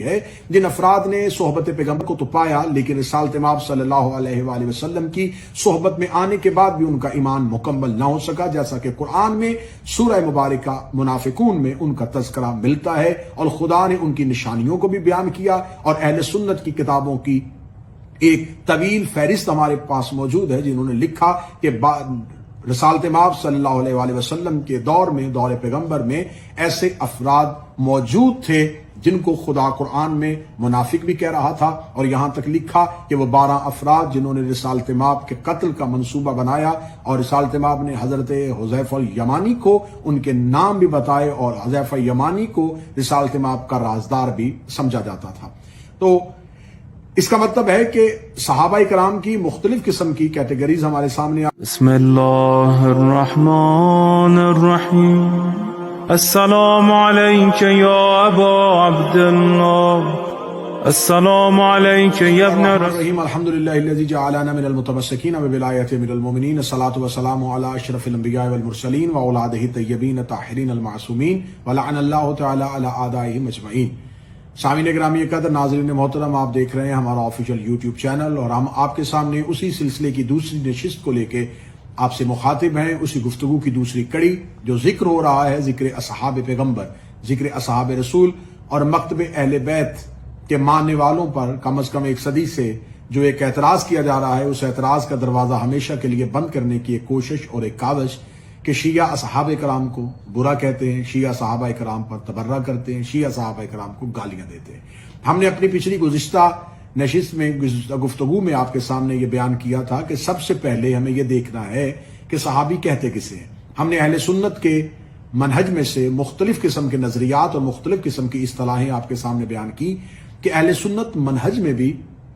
ہے جن افراد نے صحبت پیغمبر کو تو پایا لیکن رسالت مآب صلی اللہ علیہ وآلہ وسلم کی صحبت میں آنے کے بعد بھی ان کا ایمان مکمل نہ ہو سکا، جیسا کہ قرآن میں سورہ مبارکہ منافقون میں ان کا تذکرہ ملتا ہے، اور خدا نے ان کی نشانیوں کو بھی بیان کیا، اور اہل سنت کی کتابوں کی ایک طویل فہرست ہمارے پاس موجود ہے جنہوں نے لکھا کہ رسالت مآب صلی اللہ علیہ وآلہ وسلم کے دور میں، دور پیغمبر میں ایسے افراد موجود تھے جن کو خدا قرآن میں منافق بھی کہہ رہا تھا، اور یہاں تک لکھا کہ وہ 12 افراد جنہوں نے رسالت مآب کے قتل کا منصوبہ بنایا، اور رسالت مآب نے حضرت حذیفہ الیمانی کو ان کے نام بھی بتائے، اور حذیفہ الیمانی کو رسالت مآب کا رازدار بھی سمجھا جاتا تھا۔ تو اس کا مطلب ہے کہ صحابہ کرام کی مختلف قسم کی کیٹیگریز ہمارے سامنے بسم اللہ الرحمن الرحیم السلام علیک یا ابا عبداللہ السلام علیک یا ابن الرحیم الحمدللہ الذی جعلنا من المتمسکین بولایتہ من المؤمنین، الصلاۃ والسلام علی اشرف الانبیاء والمرسلین واولادہ الطیبین الطاہرین المعصومین ولعن اللہ تعالی علی اعدائہم اجمعین۔ سامعین گرامی قدر، ناظرین محترم، آپ دیکھ رہے ہیں ہمارا آفیشیل یوٹیوب چینل، اور ہم آپ کے سامنے اسی سلسلے کی دوسری نشست کو لے کے آپ سے مخاطب ہیں، اسی گفتگو کی دوسری کڑی جو ذکر ہو رہا ہے، ذکر اصحاب پیغمبر، ذکر اصحاب رسول اور مکتب اہل بیت کے ماننے والوں پر کم از کم 1 صدی سے جو ایک اعتراض کیا جا رہا ہے، اس اعتراض کا دروازہ ہمیشہ کے لیے بند کرنے کی ایک کوشش اور ایک کاوش کہ شیعہ اصحاب کرام کو برا کہتے ہیں، شیعہ صحابہ کرام پر تبرہ کرتے ہیں، شیعہ صحابہ کرام کو گالیاں دیتے ہیں۔ ہم نے اپنی پچھلی گزشتہ نشست میں، گفتگو میں آپ کے سامنے یہ بیان کیا تھا کہ سب سے پہلے ہمیں یہ دیکھنا ہے کہ صحابی کہتے کسے ہیں۔ ہم نے اہل سنت کے منہج میں سے مختلف قسم کے نظریات اور مختلف قسم کی اصطلاحیں آپ کے سامنے بیان کی کہ اہل سنت منہج میں بھی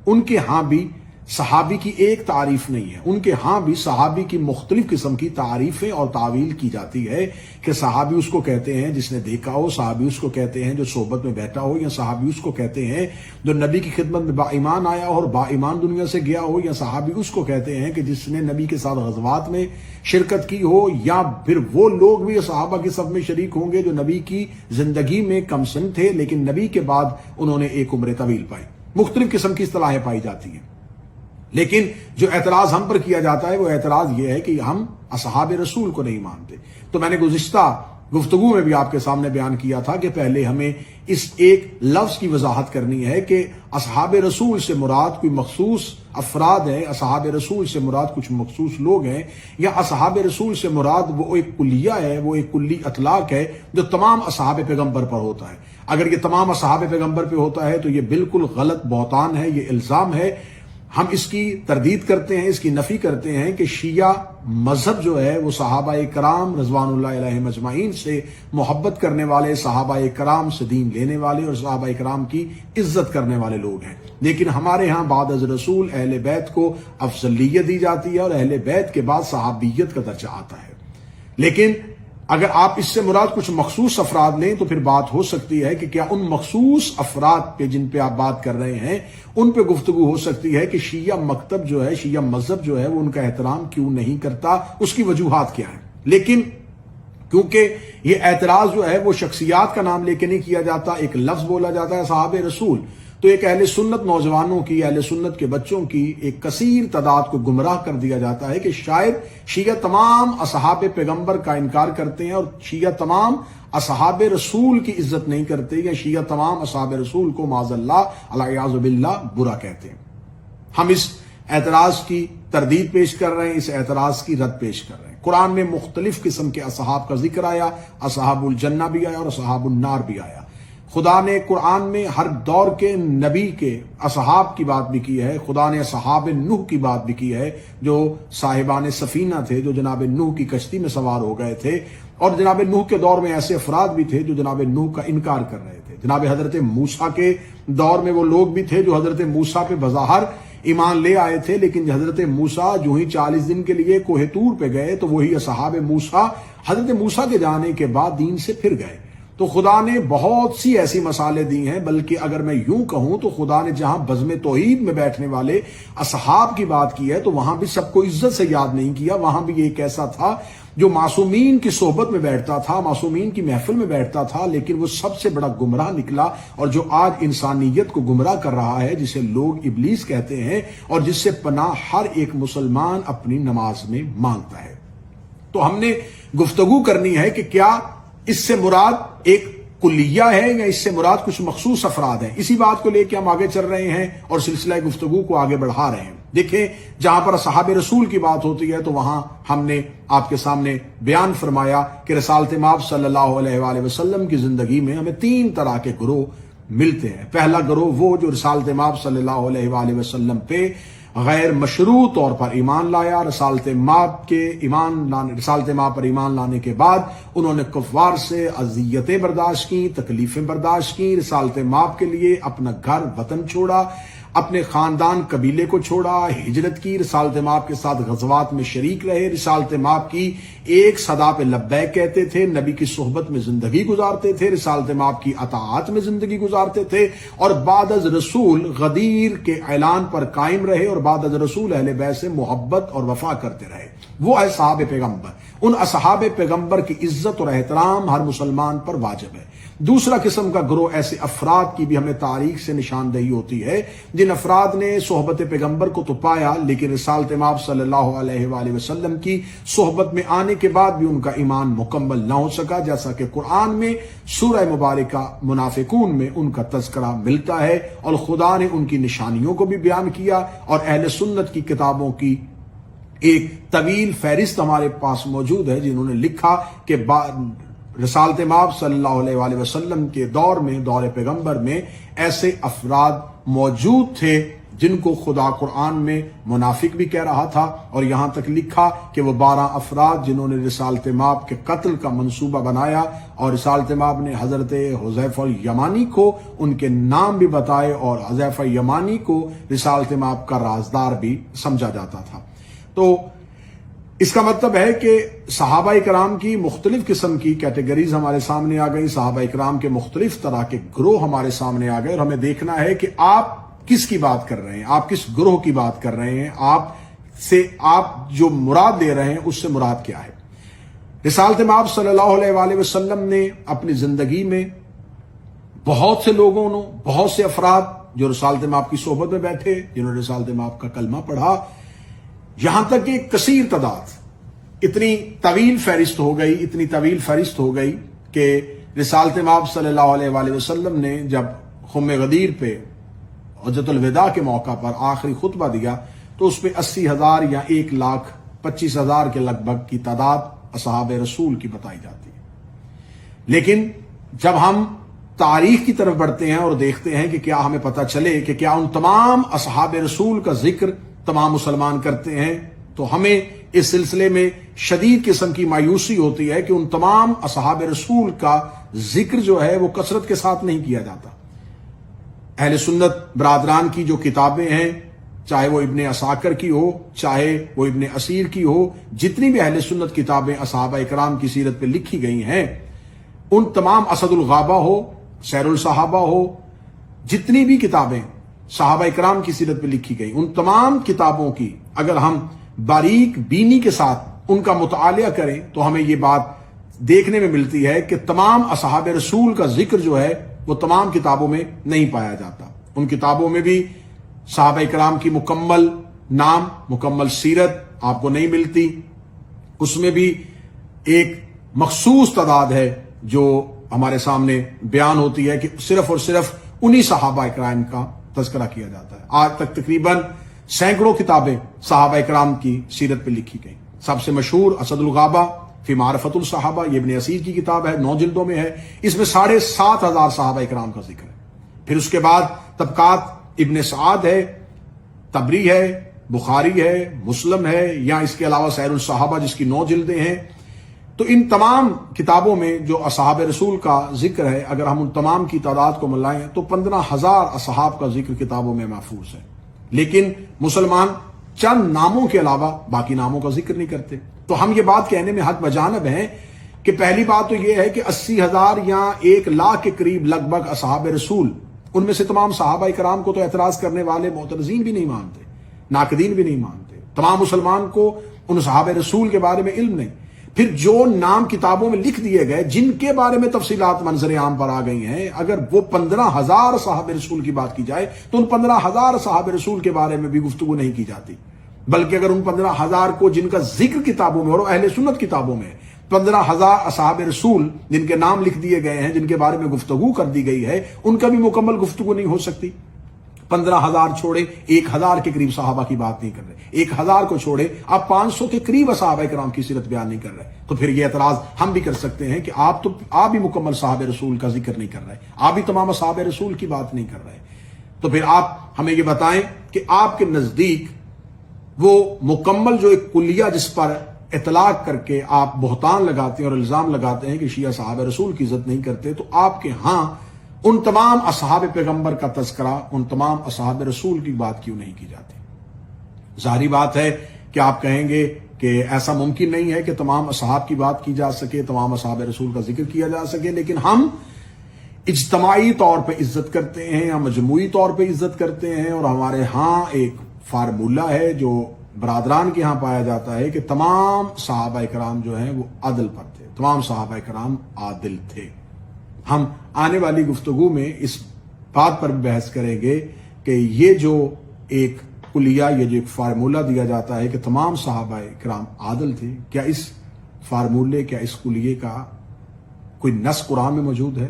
ان کے ہاں بھی صحابی کی ایک تعریف نہیں ہے، ان کے ہاں بھی صحابی کی مختلف قسم کی تعریفیں اور تعویل کی جاتی ہے کہ صحابی اس کو کہتے ہیں جس نے دیکھا ہو، صحابی اس کو کہتے ہیں جو صحبت میں بیٹھا ہو، یا صحابی اس کو کہتے ہیں جو نبی کی خدمت میں با ایمان آیا ہو اور با ایمان دنیا سے گیا ہو، یا صحابی اس کو کہتے ہیں کہ جس نے نبی کے ساتھ غزوات میں شرکت کی ہو، یا پھر وہ لوگ بھی صحابہ کی صف میں شریک ہوں گے جو نبی کی زندگی میں کم سن تھے لیکن نبی کے بعد انہوں نے ایک عمر طویل پائی۔ مختلف قسم کی اصطلاحیں پائی جاتی ہیں، لیکن جو اعتراض ہم پر کیا جاتا ہے وہ اعتراض یہ ہے کہ ہم اصحاب رسول کو نہیں مانتے۔ تو میں نے گزشتہ گفتگو میں بھی آپ کے سامنے بیان کیا تھا کہ پہلے ہمیں اس ایک لفظ کی وضاحت کرنی ہے کہ اصحاب رسول سے مراد کوئی مخصوص افراد ہیں، اصحاب رسول سے مراد کچھ مخصوص لوگ ہیں، یا اصحاب رسول سے مراد وہ ایک کلیہ ہے، وہ ایک کلی اطلاق ہے جو تمام اصحاب پیغمبر پر ہوتا ہے۔ اگر یہ تمام اصحاب پیغمبر پہ ہوتا ہے تو یہ بالکل غلط بہتان ہے، یہ الزام ہے۔ ہم اس کی تردید کرتے ہیں، اس کی نفی کرتے ہیں کہ شیعہ مذہب جو ہے وہ صحابہ کرام رضوان اللہ علیہم اجمعین سے محبت کرنے والے، صحابہ کرام سے دین لینے والے اور صحابہ کرام کی عزت کرنے والے لوگ ہیں، لیکن ہمارے ہاں بعد از رسول اہل بیت کو افضلیت دی جاتی ہے اور اہل بیت کے بعد صحابیت کا درجہ آتا ہے۔ لیکن اگر آپ اس سے مراد کچھ مخصوص افراد لیں تو پھر بات ہو سکتی ہے کہ کیا ان مخصوص افراد پہ جن پہ آپ بات کر رہے ہیں ان پہ گفتگو ہو سکتی ہے کہ شیعہ مکتب جو ہے، شیعہ مذہب جو ہے وہ ان کا احترام کیوں نہیں کرتا، اس کی وجوہات کیا ہیں۔ لیکن کیونکہ یہ اعتراض جو ہے وہ شخصیات کا نام لے کے نہیں کیا جاتا، ایک لفظ بولا جاتا ہے صحابہ رسول، تو ایک اہل سنت نوجوانوں کی، اہل سنت کے بچوں کی ایک کثیر تعداد کو گمراہ کر دیا جاتا ہے کہ شاید شیعہ تمام اصحاب پیغمبر کا انکار کرتے ہیں اور شیعہ تمام اصحاب رسول کی عزت نہیں کرتے، یا شیعہ تمام اصحاب رسول کو معاذ اللہ العیاذ باللہ برا کہتے ہیں۔ ہم اس اعتراض کی تردید پیش کر رہے ہیں، اس اعتراض کی رد پیش کر رہے ہیں۔ قرآن میں مختلف قسم کے اصحاب کا ذکر آیا، اصحاب الجنہ بھی آیا اور اصحاب النار بھی آیا۔ خدا نے قرآن میں ہر دور کے نبی کے اصحاب کی بات بھی کی ہے، خدا نے اصحاب نوح کی بات بھی کی ہے جو صاحبان سفینہ تھے، جو جناب نوح کی کشتی میں سوار ہو گئے تھے، اور جناب نوح کے دور میں ایسے افراد بھی تھے جو جناب نوح کا انکار کر رہے تھے۔ جناب حضرت موسیٰ کے دور میں وہ لوگ بھی تھے جو حضرت موسیٰ پہ بظاہر ایمان لے آئے تھے، لیکن حضرت موسیٰ جو ہی 40 دن کے لیے کوہ طور پہ گئے تو وہی اصحاب موسیٰ حضرت موسیٰ کے جانے کے بعد دین سے پھر گئے۔ تو خدا نے بہت سی ایسی مثالیں دی ہیں، بلکہ اگر میں یوں کہوں تو خدا نے جہاں بزم توحید میں بیٹھنے والے اصحاب کی بات کی ہے تو وہاں بھی سب کو عزت سے یاد نہیں کیا، وہاں بھی ایک ایسا تھا جو معصومین کی صحبت میں بیٹھتا تھا، معصومین کی محفل میں بیٹھتا تھا، لیکن وہ سب سے بڑا گمراہ نکلا، اور جو آج انسانیت کو گمراہ کر رہا ہے، جسے لوگ ابلیس کہتے ہیں، اور جس سے پناہ ہر ایک مسلمان اپنی نماز میں مانگتا ہے۔ تو ہم نے گفتگو کرنی ہے کہ کیا اس سے مراد ایک کلیہ ہے یا اس سے مراد کچھ مخصوص افراد ہیں۔ اسی بات کو لے کے ہم آگے چل رہے ہیں اور سلسلہ گفتگو کو آگے بڑھا رہے ہیں۔ دیکھیں، جہاں پر اصحاب رسول کی بات ہوتی ہے تو وہاں ہم نے آپ کے سامنے بیان فرمایا کہ رسالت مآب صلی اللہ علیہ وآلہ وسلم کی زندگی میں ہمیں 3 طرح کے گروہ ملتے ہیں۔ پہلا گروہ وہ جو رسالت مآب صلی اللہ علیہ وآلہ وسلم پہ غیر مشروع طور پر ایمان لایا، رسالت مآب پر ایمان لانے کے بعد انہوں نے کفار سے اذیتیں برداشت کی، تکلیفیں برداشت کی، رسالت مآب کے لیے اپنا گھر وطن چھوڑا، اپنے خاندان قبیلے کو چھوڑا، ہجرت کی، رسالت مآب کے ساتھ غزوات میں شریک رہے، رسالت مآب کی ایک صدا پہ لبیک کہتے تھے، نبی کی صحبت میں زندگی گزارتے تھے، رسالت مآب کی اطاعت میں زندگی گزارتے تھے، اور بعد از رسول غدیر کے اعلان پر قائم رہے، اور بعد از رسول اہل بیت سے محبت اور وفا کرتے رہے۔ وہ اصحاب پیغمبر، ان اصحاب پیغمبر کی عزت اور احترام ہر مسلمان پر واجب ہے۔ دوسرا قسم کا گروہ ایسے افراد کی بھی ہمیں تاریخ سے نشاندہی ہوتی ہے جن افراد نے صحبت پیغمبر کو تو پایا، لیکن رسالت مآب صلی اللہ علیہ وآلہ وسلم کی صحبت میں آنے کے بعد بھی ان کا ایمان مکمل نہ ہو سکا، جیسا کہ قرآن میں سورہ مبارکہ منافقون میں ان کا تذکرہ ملتا ہے، اور خدا نے ان کی نشانیوں کو بھی بیان کیا، اور اہل سنت کی کتابوں کی ایک طویل فہرست ہمارے پاس موجود ہے جنہوں نے لکھا کہ رسالت مآب صلی اللہ علیہ وآلہ وسلم کے دور میں، دور پیغمبر میں ایسے افراد موجود تھے جن کو خدا قرآن میں منافق بھی کہہ رہا تھا، اور یہاں تک لکھا کہ وہ 12 افراد جنہوں نے رسالت مآب کے قتل کا منصوبہ بنایا، اور رسالت مآب نے حضرت حذیفہ الیمانی کو ان کے نام بھی بتائے، اور حذیفہ الیمانی کو رسالت مآب کا رازدار بھی سمجھا جاتا تھا۔ تو اس کا مطلب ہے کہ صحابہ اکرام کی مختلف قسم کی کیٹیگریز ہمارے سامنے آ گئی، صحابہ اکرام کے مختلف طرح کے گروہ ہمارے سامنے آ گئے، اور ہمیں دیکھنا ہے کہ آپ کس کی بات کر رہے ہیں، آپ کس گروہ کی بات کر رہے ہیں، آپ جو مراد دے رہے ہیں اس سے مراد کیا ہے۔ رسالت مآب صلی اللہ علیہ وآلہ وسلم نے اپنی زندگی میں بہت سے لوگوں نے، بہت سے افراد جو رسالت مآب کی صحبت میں بیٹھے، جنہوں نے رسالت مآب کا کلمہ پڑھا، یہاں تک کہ کثیر تعداد، اتنی طویل فہرست ہو گئی کہ رسالت مآب صلی اللہ علیہ وآلہ وسلم نے جب خم غدیر پہ حجۃ الوداع کے موقع پر آخری خطبہ دیا تو اس پہ 80,000 یا 1,25,000 کے لگ بھگ کی تعداد اصحاب رسول کی بتائی جاتی ہے۔ لیکن جب ہم تاریخ کی طرف بڑھتے ہیں اور دیکھتے ہیں کہ کیا ہمیں پتہ چلے کہ کیا ان تمام اصحاب رسول کا ذکر تمام مسلمان کرتے ہیں، تو ہمیں اس سلسلے میں شدید قسم کی مایوسی ہوتی ہے کہ ان تمام اصحاب رسول کا ذکر جو ہے وہ کثرت کے ساتھ نہیں کیا جاتا۔ اہل سنت برادران کی جو کتابیں ہیں، چاہے وہ ابن عساکر کی ہو، چاہے وہ ابن اسیر کی ہو، جتنی بھی اہل سنت کتابیں اصحابہ اکرام کی سیرت پہ لکھی گئی ہیں، ان تمام اسد الغابہ ہو، سیر الصحابہ ہو، جتنی بھی کتابیں صحابہ اکرام کی سیرت پہ لکھی گئی، ان تمام کتابوں کی اگر ہم باریک بینی کے ساتھ ان کا مطالعہ کریں تو ہمیں یہ بات دیکھنے میں ملتی ہے کہ تمام اصحاب رسول کا ذکر جو ہے وہ تمام کتابوں میں نہیں پایا جاتا۔ ان کتابوں میں بھی صحابہ اکرام کی مکمل نام، مکمل سیرت آپ کو نہیں ملتی، اس میں بھی ایک مخصوص تعداد ہے جو ہمارے سامنے بیان ہوتی ہے کہ صرف اور صرف انہی صحابہ اکرام کا تذکرہ کیا جاتا ہے۔ آج تک تقریباً سینکڑوں کتابیں صحابہ اکرام کی سیرت پہ لکھی گئی۔ سب سے مشہور اسد الغابہ فی معرفت الصحابہ، یہ ابن اسیر کی کتاب ہے، 9 جلدوں میں ہے، اس میں 7,500 صحابہ اکرام کا ذکر ہے۔ پھر اس کے بعد طبقات ابن سعد ہے، طبری ہے، بخاری ہے، مسلم ہے، یا اس کے علاوہ سیر الصحابہ جس کی 9 جلدیں ہیں۔ تو ان تمام کتابوں میں جو اصحاب رسول کا ذکر ہے، اگر ہم ان تمام کی تعداد کو ملائیں تو 15,000 اصحاب کا ذکر کتابوں میں محفوظ ہے، لیکن مسلمان چند ناموں کے علاوہ باقی ناموں کا ذکر نہیں کرتے۔ تو ہم یہ بات کہنے میں حق بجانب ہیں کہ پہلی بات تو یہ ہے کہ 80,000 یا 1,00,000 کے قریب لگ بھگ اصحاب رسول، ان میں سے تمام صحابہ کرام کو تو اعتراض کرنے والے معترضین بھی نہیں مانتے، ناقدین بھی نہیں مانتے، تمام مسلمان کو ان صحابہ رسول کے بارے میں علم نہیں۔ پھر جو نام کتابوں میں لکھ دیے گئے جن کے بارے میں تفصیلات منظر عام پر آ گئی ہیں، اگر وہ 15,000 صحابہ رسول کی بات کی جائے تو ان 15,000 صحابہ رسول کے بارے میں بھی گفتگو نہیں کی جاتی، بلکہ اگر ان 15,000 کو جن کا ذکر کتابوں میں اور اہل سنت کتابوں میں 15,000 اصحاب رسول جن کے نام لکھ دیے گئے ہیں، جن کے بارے میں گفتگو کر دی گئی ہے، ان کا بھی مکمل گفتگو نہیں ہو سکتی۔ 15,000 چھوڑے 1,000 کے قریب صحابہ کی بات نہیں کر رہے، 1,000 کو چھوڑے آپ 500 کے قریب صحابہ کرام کی سیرت بیان نہیں کر رہے، تو پھر یہ اعتراض ہم بھی کر سکتے ہیں کہ آپ بھی مکمل صحابہ رسول کا ذکر نہیں کر رہے، آپ بھی تمام صحابہ رسول کی بات نہیں کر رہے۔ تو پھر آپ ہمیں یہ بتائیں کہ آپ کے نزدیک وہ مکمل جو ایک کلیہ جس پر اطلاق کر کے آپ بہتان لگاتے ہیں اور الزام لگاتے ہیں کہ شیعہ صحابہ رسول کی عزت نہیں کرتے، تو آپ کے ہاں ان تمام اصحاب پیغمبر کا تذکرہ، ان تمام اصحاب رسول کی بات کیوں نہیں کی جاتی؟ ظاہری بات ہے کہ آپ کہیں گے کہ ایسا ممکن نہیں ہے کہ تمام اصحاب کی بات کی جا سکے، تمام اصحاب رسول کا ذکر کیا جا سکے، لیکن ہم اجتماعی طور پہ عزت کرتے ہیں یا مجموعی طور پہ عزت کرتے ہیں، اور ہمارے ہاں ایک فارمولہ ہے جو برادران کے ہاں پایا جاتا ہے کہ تمام صحابہ کرام جو ہیں وہ عدل پر تھے، تمام صحابہ کرام عادل تھے۔ ہم آنے والی گفتگو میں اس بات پر بحث کریں گے کہ یہ جو ایک کلیہ، یہ جو ایک فارمولہ دیا جاتا ہے کہ تمام صحابہ کرام عادل تھے، کیا اس فارمولے، کیا اس کلیے کا کوئی نص قرآن میں موجود ہے؟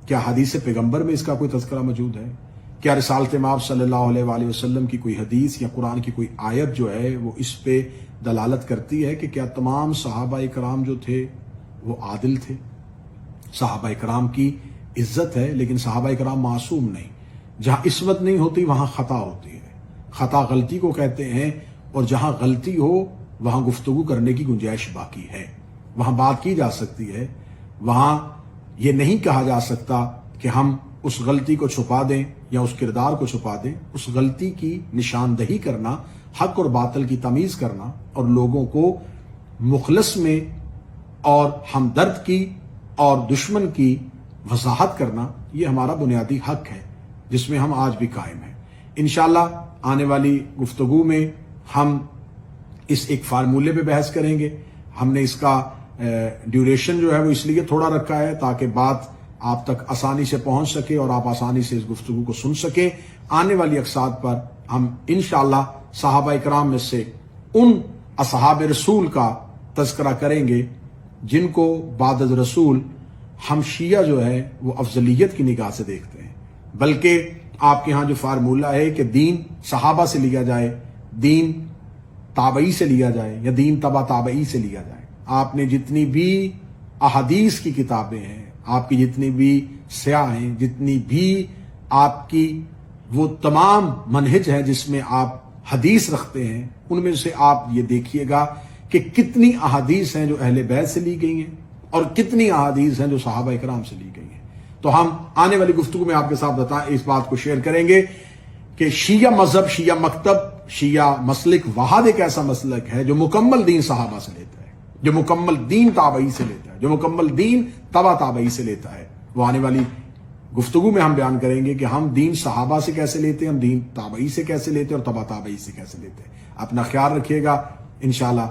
کیا حدیث پیغمبر میں اس کا کوئی تذکرہ موجود ہے؟ کیا رسالت مآب صلی اللہ علیہ وآلہ وسلم کی کوئی حدیث یا قرآن کی کوئی آیت جو ہے وہ اس پہ دلالت کرتی ہے کہ کیا تمام صحابہ کرام جو تھے وہ عادل تھے؟ صحابہ کرام کی عزت ہے، لیکن صحابہ کرام معصوم نہیں۔ جہاں عصمت نہیں ہوتی وہاں خطا ہوتی ہے، خطا غلطی کو کہتے ہیں، اور جہاں غلطی ہو وہاں گفتگو کرنے کی گنجائش باقی ہے، وہاں بات کی جا سکتی ہے، وہاں یہ نہیں کہا جا سکتا کہ ہم اس غلطی کو چھپا دیں یا اس کردار کو چھپا دیں۔ اس غلطی کی نشاندہی کرنا، حق اور باطل کی تمیز کرنا، اور لوگوں کو مخلص میں اور ہمدرد کی اور دشمن کی وضاحت کرنا، یہ ہمارا بنیادی حق ہے جس میں ہم آج بھی قائم ہیں۔ انشاءاللہ آنے والی گفتگو میں ہم اس ایک فارمولے پہ بحث کریں گے۔ ہم نے اس کا ڈیوریشن جو ہے وہ اس لیے تھوڑا رکھا ہے تاکہ بات آپ تک آسانی سے پہنچ سکے اور آپ آسانی سے اس گفتگو کو سن سکیں۔ آنے والی اقساط پر ہم انشاءاللہ صحابہ کرام میں سے ان اصحاب رسول کا تذکرہ کریں گے جن کو بعد از رسول ہم شیعہ جو ہے وہ افضلیت کی نگاہ سے دیکھتے ہیں، بلکہ آپ کے ہاں جو فارمولہ ہے کہ دین صحابہ سے لیا جائے، دین تابعی سے لیا جائے، یا دین تبع تابعی سے لیا جائے۔ آپ نے جتنی بھی احادیث کی کتابیں ہیں، آپ کی جتنی بھی سیاح ہیں، جتنی بھی آپ کی وہ تمام منہج ہیں جس میں آپ حدیث رکھتے ہیں، ان میں سے آپ یہ دیکھیے گا کہ کتنی احادیث ہیں جو اہل بیت سے لی گئی ہیں اور کتنی احادیث ہیں جو صحابہ کرام سے لی گئی ہیں۔ تو ہم آنے والی گفتگو میں آپ کے ساتھ اس بات کو شیئر کریں گے کہ شیعہ مذہب، شیعہ مکتب، شیعہ مسلک وحد ایک ایسا مسلک ہے جو مکمل دین صحابہ سے لیتا ہے، جو مکمل دین تابعی سے لیتا ہے، جو مکمل دین تبع تابعی سے لیتا ہے۔ وہ آنے والی گفتگو میں ہم بیان کریں گے کہ ہم دین صحابہ سے کیسے لیتے ہیں، ہم دین تابعی سے کیسے لیتے ہیں، اور تبع تابعی سے کیسے لیتے ہیں۔ اپنا خیال رکھیے گا۔ انشاءاللہ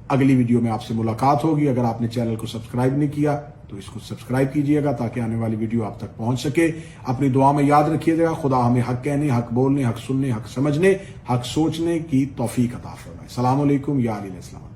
اگلی ویڈیو میں آپ سے ملاقات ہوگی۔ اگر آپ نے چینل کو سبسکرائب نہیں کیا تو اس کو سبسکرائب کیجئے گا تاکہ آنے والی ویڈیو آپ تک پہنچ سکے۔ اپنی دعا میں یاد رکھیے گا، خدا ہمیں حق کہنے، حق بولنے، حق سننے، حق سمجھنے، حق سوچنے کی توفیق عطا فرمائے۔ السلام علیکم یا علیہ السلام۔